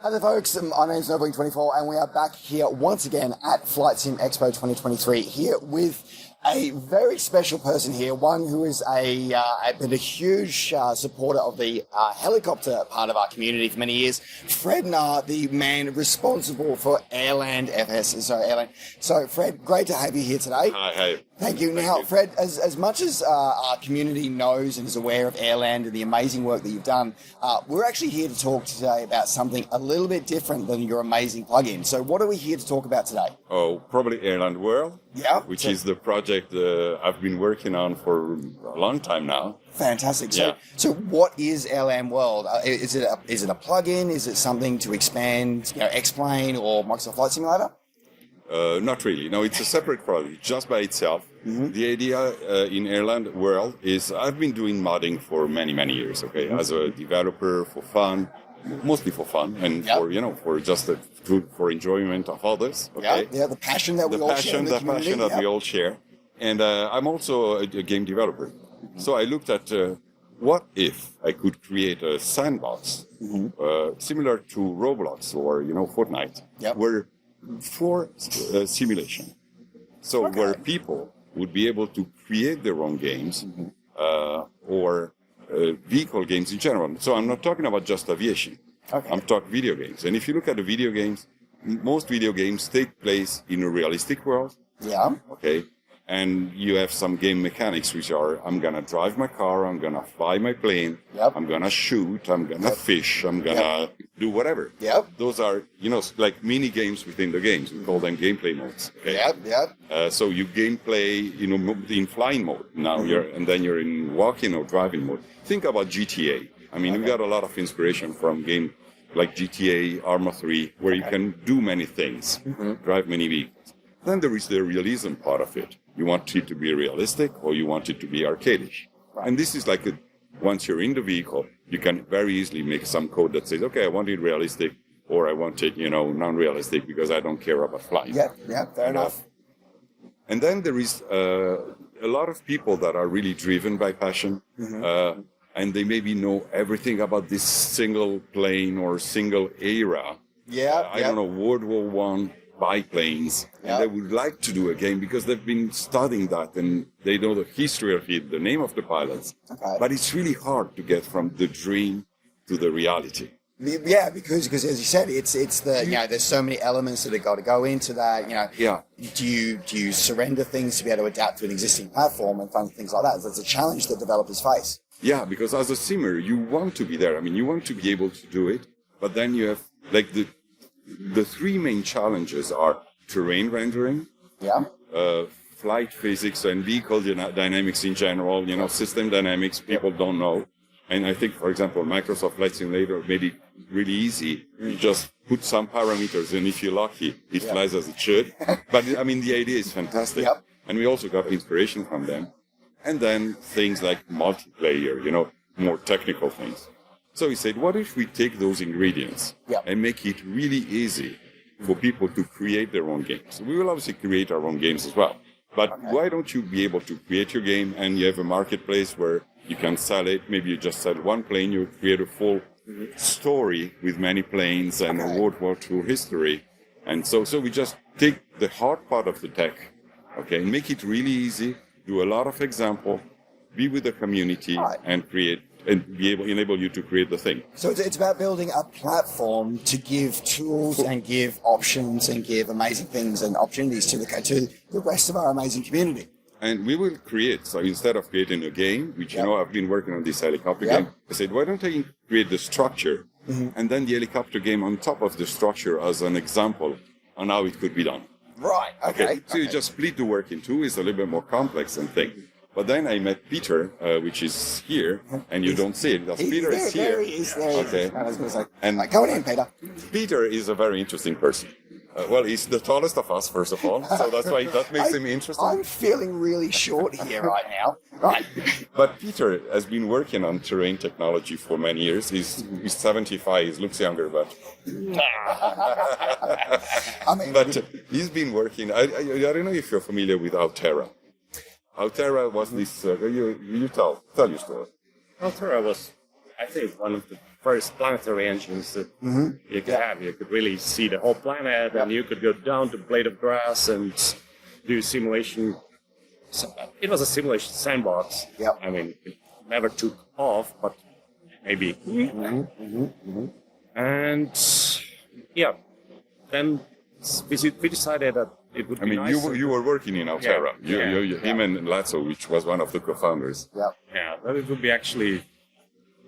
Hi there folks, my name's Nobling24 and we are back here once again at Flight Sim Expo 2023 here with a very special person here, one who is been a huge supporter of the helicopter part of our community for many years. Fred Nahr, the man responsible for Airland FS. So Fred, great to have you here today. Hi. Thank you. Now, Fred, as much as our community knows and is aware of Airland and the amazing work that you've done, we're actually here to talk today about something a little bit different than your amazing plugin. So what are we here to talk about today? Oh, probably Airland World, which is the project I've been working on for a long time now. Fantastic. So what is Airland World? Is it a plugin? Is it something to expand, X-Plane or Microsoft Flight Simulator? Not really. No, it's a separate project just by itself. Mm-hmm. The idea in Airland World is I've been doing modding for many, many years, okay, as a developer for fun, mostly for fun and for enjoyment of others. Okay? Yeah, the passion that we all share in the community. The passion that we all share. And I'm also a game developer. Mm-hmm. So I looked at what if I could create a sandbox similar to Roblox or, Fortnite, where for simulation. So where people would be able to create their own games or vehicle games in general. So I'm not talking about just aviation. Okay. I'm talking video games. And if you look at the video games, most video games take place in a realistic world. Yeah. Okay. And you have some game mechanics, which are, I'm going to drive my car, I'm going to fly my plane, I'm going to shoot, I'm going to fish, I'm going to do whatever. Yep. Those are, like mini games within the games. We call them gameplay modes. Okay? So you gameplay, in flying mode. Now you're in walking or driving mode. Think about GTA. I mean, we got a lot of inspiration from games like GTA, Arma 3, where you can do many things, drive many vehicles. Then there is the realism part of it. You want it to be realistic or you want it to be arcadish. Right. And this is like, once you're in the vehicle, you can very easily make some code that says, okay, I want it realistic or I want it, non-realistic because I don't care about flying. Yeah, fair enough. And then there is a lot of people that are really driven by passion and they maybe know everything about this single plane or single era. I don't know, World War I. Biplanes, and they would like to do a game because they've been studying that and they know the history of it, the name of the pilots. Okay. But it's really hard to get from the dream to the reality. Yeah, because as you said, it's the there's so many elements that have got to go into that. Do you surrender things to be able to adapt to an existing platform and things like that? That's a challenge that developers face. Yeah, because as a simmer, you want to be there. I mean, you want to be able to do it, but then you have the three main challenges are terrain rendering, flight physics and vehicle dynamics in general, system dynamics people don't know. And I think, for example, Microsoft Flight Simulator made it really easy. You just put some parameters and if you're lucky, it flies as it should. But I mean, the idea is fantastic. And we also got inspiration from them. And then things like multiplayer, more technical things. So he said, what if we take those ingredients and make it really easy for people to create their own games? We will obviously create our own games as well. But why don't you be able to create your game and you have a marketplace where you can sell it? Maybe you just sell one plane, you create a full story with many planes and a World War II history. And so we just take the hard part of the tech, and make it really easy, do a lot of example, be with the community and create and enable you to create the thing. So it's about building a platform to give tools and give options and give amazing things and opportunities to the rest of our amazing community. And we will create, so instead of creating a game, which, I've been working on this helicopter game, I said, why don't I create the structure and then the helicopter game on top of the structure as an example on how it could be done. Right, okay. So you just split the work in two. It's a little bit more complex and thing. But then I met Peter, which is here, and you don't see it because Peter is here. There he is. Okay. I was going to say, and come in, Peter. Peter is a very interesting person. He's the tallest of us, first of all, so that's why that makes him interesting. I'm feeling really short here right now. Right. But Peter has been working on terrain technology for many years. He's 75. He looks younger, but but he's been working. I don't know if you're familiar with Altera. Altera was this. You tell your story. Altera was, I think, one of the first planetary engines that you could have. You could really see the whole planet, and you could go down to Blade of Grass and do simulation. So it was a simulation sandbox. Yep. I mean, it never took off, but maybe. And yeah, then we decided that it would be nice. You were working in Altera. Him and Latzo, which was one of the co-founders. Yeah, but it would be actually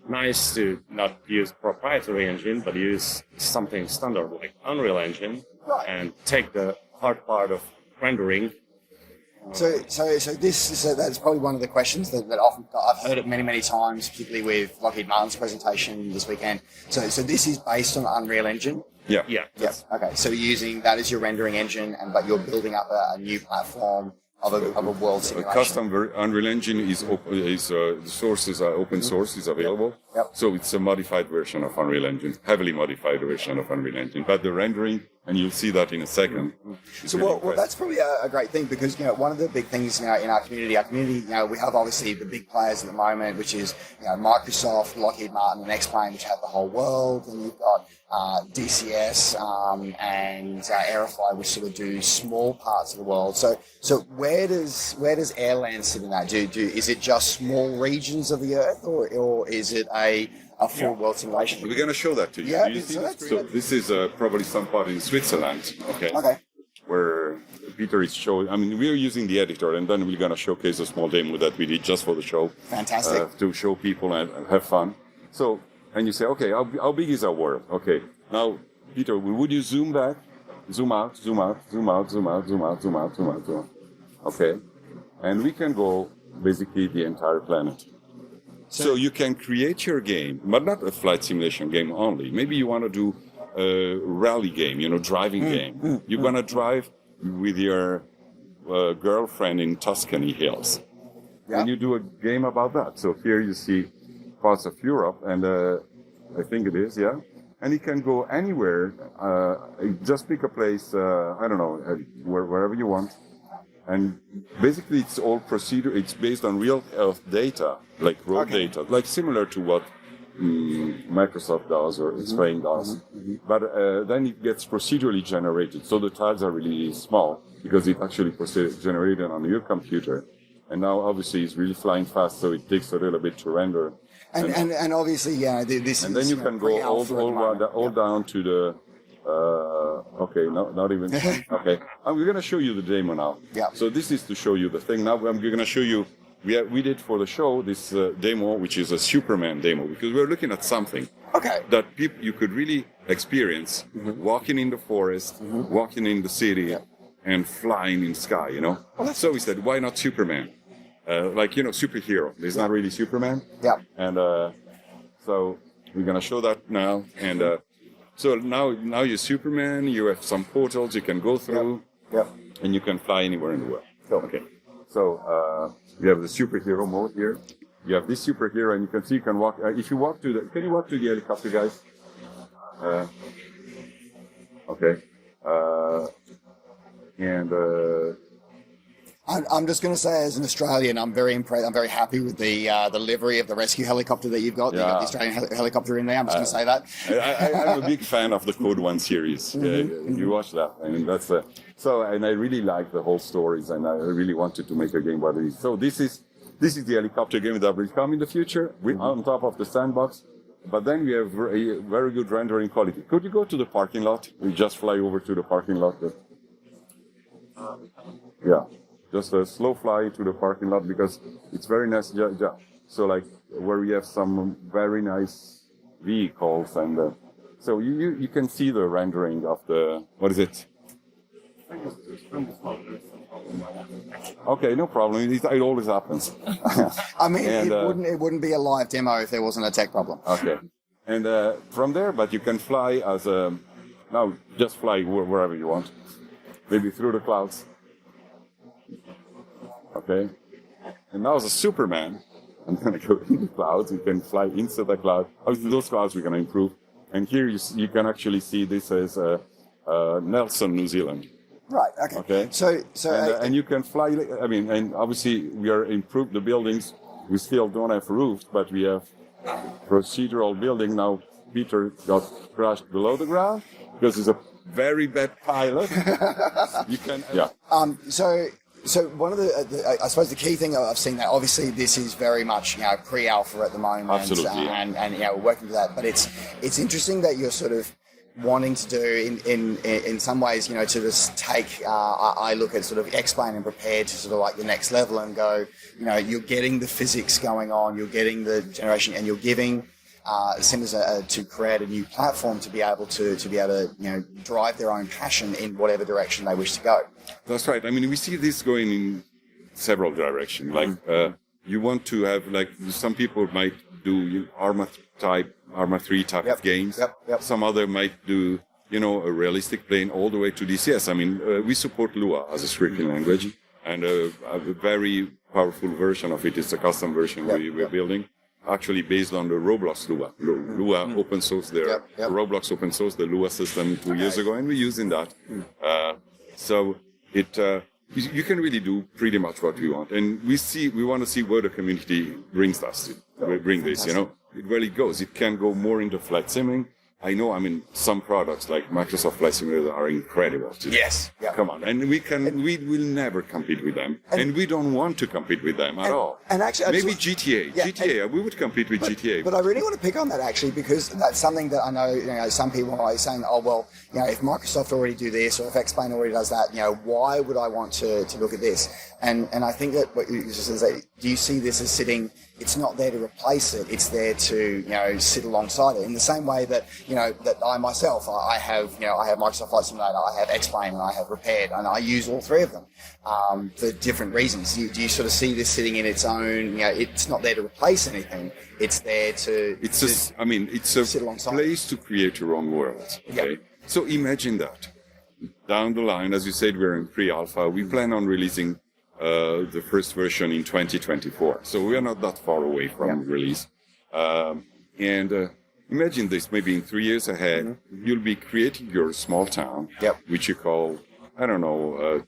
nice to not use proprietary engine, but use something standard like Unreal Engine, and take the hard part of rendering. So that's probably one of the questions that often I've heard it many times, particularly with Lockheed Martin's presentation this weekend. So this is based on Unreal Engine. Yeah. Okay. So you're using that as your rendering engine, but you're building up a new platform of a world simulation. A custom Unreal Engine is the sources are open source, is available. Yep. So it's a modified version of Unreal Engine, heavily modified version of Unreal Engine. But the rendering, and you'll see that in a second. So well, that's probably a great thing, because one of the big things in our community, we have obviously the big players at the moment, which is Microsoft, Lockheed Martin, and X-Plane, which have the whole world, and you've got DCS and Aerofly, which sort of do small parts of the world. So where does Airland sit in that? Is it just small regions of the Earth, or is it a full world simulation? We're going to show that to you. Yeah, Do you see this? So this is probably some part in Switzerland. Okay. Where Peter is showing. I mean, we're using the editor, and then we're going to showcase a small demo that we did just for the show. Fantastic. To show people and have fun. So, and you say, okay, how big is our world? Okay. Now, Peter, would you zoom back? Zoom out, zoom out, zoom out, zoom out, zoom out, zoom out, zoom out, zoom out. Okay. And we can go basically the entire planet. So you can create your game, but not a flight simulation game only. Maybe you want to do a rally game, driving game. You're going to drive with your girlfriend in Tuscany hills. Yeah. And you do a game about that. So here you see parts of Europe, and I think it is, yeah. And you can go anywhere. Just pick a place, I don't know, wherever you want. And basically, it's all procedure. It's based on real Earth data, like road data, like similar to what Microsoft does or X-Plane does. But then it gets procedurally generated. So the tiles are really small because it actually generated on your computer. And now, obviously, it's really flying fast, so it takes a little bit to render. And obviously, this. And then you can go all down to the. Okay, no, not even. Okay, we're going to show you the demo now. Yeah. So this is to show you the thing. Now we're going to show you. We did for the show this demo, which is a Superman demo, because we're looking at something that you could really experience walking in the forest, walking in the city, and flying in the sky. So we said, why not Superman? Superhero. There's not really Superman. Yeah. And so we're going to show that now, and. So now you're Superman, you have some portals you can go through, and you can fly anywhere in the world. Okay. So you have the superhero mode here. You have this superhero, and you can see you can walk. If you walk can you walk to the helicopter, guys? Okay. I'm just going to say, as an Australian, I'm very impressed. I'm very happy with the livery of the rescue helicopter that you've got. Yeah. You've got the Australian helicopter in there. I'm just going to say that. I'm a big fan of the Code One series. You watch that, and that's and I really like the whole stories, and I really wanted to make a game about it. So this is the helicopter game that will come in the future. We're on top of the sandbox, but then we have a very good rendering quality. Could you go to the parking lot? We just fly over to the parking lot. Yeah. Just a slow fly to the parking lot because it's very nice. So like where we have some very nice vehicles, and so you can see the rendering of the, what is it? Okay, no problem. It always happens. I mean, it wouldn't be a live demo if there wasn't a tech problem. Okay, and from there, but you can fly now just fly wherever you want, maybe through the clouds. Okay, and now as a Superman, I'm going to go in the clouds. You can fly into the cloud. Obviously, those clouds we're going to improve. And here you can actually see this as Nelson, New Zealand. Right. Okay. So and you can fly. I mean, and obviously we are improved the buildings. We still don't have roofs, but we have procedural building. Now Peter got crushed below the ground because he's a very bad pilot. You can, yeah. So one of the I suppose the key thing I've seen that obviously this is very much pre-alpha at the moment. Absolutely. And we're working with that. But it's interesting that you're sort of wanting to do in some ways, to just take, I look at sort of X-Plane and Prepare to sort of like the next level and go, you're getting the physics going on, you're getting the generation, and you're giving simmers to create a new platform to be able to drive their own passion in whatever direction they wish to go. That's right. I mean, we see this going in several directions. Like you want to have, like, some people might do Arma 3 type of games. Yep. Some other might do, a realistic plane all the way to DCS. I mean, we support Lua as a scripting language, and a very powerful version of it is a custom version we're building, actually based on the Roblox Lua. Lua open source Roblox open source the Lua system 2 years ago, and we're using that. So it you can really do pretty much what we want, and we want to see where the community brings us to bring this. Where it goes. It can go more into flight simming. I know, some products like Microsoft Flight Simulator are incredible today. Yes. Yeah. Come on. And we will never compete with them. And we don't want to compete with them at all. And actually, maybe GTA. Yeah, GTA, we would compete with GTA. But I really want to pick on that, actually, because that's something that I know, some people are saying, oh, well, if Microsoft already do this, or if X-Plane already does that, why would I want to look at this? And I think that what you just say, do you see this as sitting, it's not there to replace it, it's there to, sit alongside it. In the same way that, that I myself, I have Microsoft Flight Simulator, I have X-Plane, and I have Prepared, and I use all three of them for different reasons. Do you sort of see this sitting in its own, it's not there to replace anything, it's there to... It's a place to create your own world. Okay? Yep. So imagine that. Down the line, as you said, we're in pre-alpha, we plan on releasing the first version in 2024. So we are not that far away from release. Imagine this, maybe in 3 years ahead, you'll be creating your small town, which you call,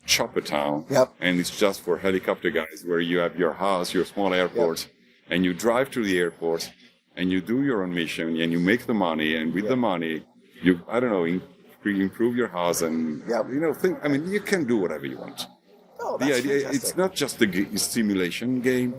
Chopper Town. And it's just for helicopter guys, where you have your house, your small airport, and you drive to the airport, and you do your own mission, and you make the money, and with the money, you, improve your house, and, you can do whatever you want. Oh, the idea, fantastic. It's not just a simulation game.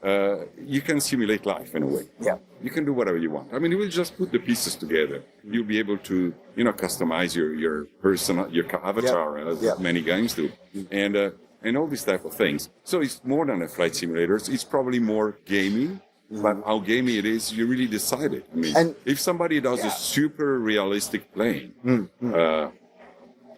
You can simulate life in a way. Yeah. You can do whatever you want. You will just put the pieces together. You'll be able to, customize your person, your avatar, as many games do, and all these type of things. So it's more than a flight simulator. It's probably more gaming. But how gamey it is, you really decide it. If somebody does a super realistic plane,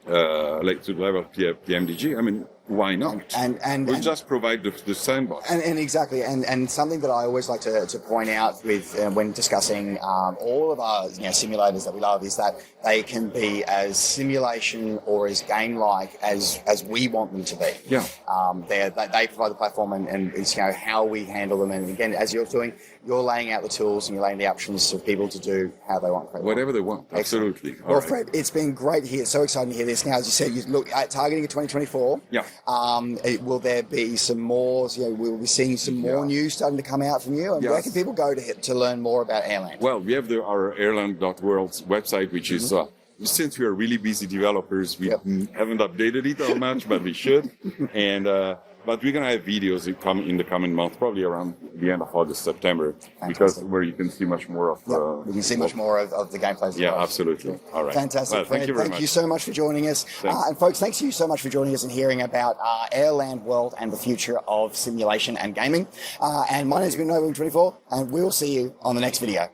like to level PMDG, why not? And we just provide the sandbox. And exactly, and something that I always like to point out with when discussing all of our simulators that we love is that they can be as simulation or as game-like as we want them to be. Yeah. They provide the platform, and it's how we handle them. And again, as you're doing, you're laying out the tools and you're laying the options for people to do how they want. Whatever they want. Absolutely. Well, Fred, it's been great here. So exciting to hear this. Now, as you said, you look at targeting 2024. Yeah. Will there be some more? We'll be seeing some more news starting to come out from you. And where can people go to learn more about Airland? Well, we have our airland.world's website, which is since we are really busy developers, we haven't updated it all much, but we should. And but we're gonna have videos in the coming month, probably around the end of August, September, because where you can see much more of. We can see much more of the gameplay. Yeah, absolutely. All right. Fantastic, well, Fred. Thank you so much for joining us, and folks, thanks you so much for joining us and hearing about Airland World and the future of simulation and gaming. And my name's been Nova24, and we'll see you on the next video.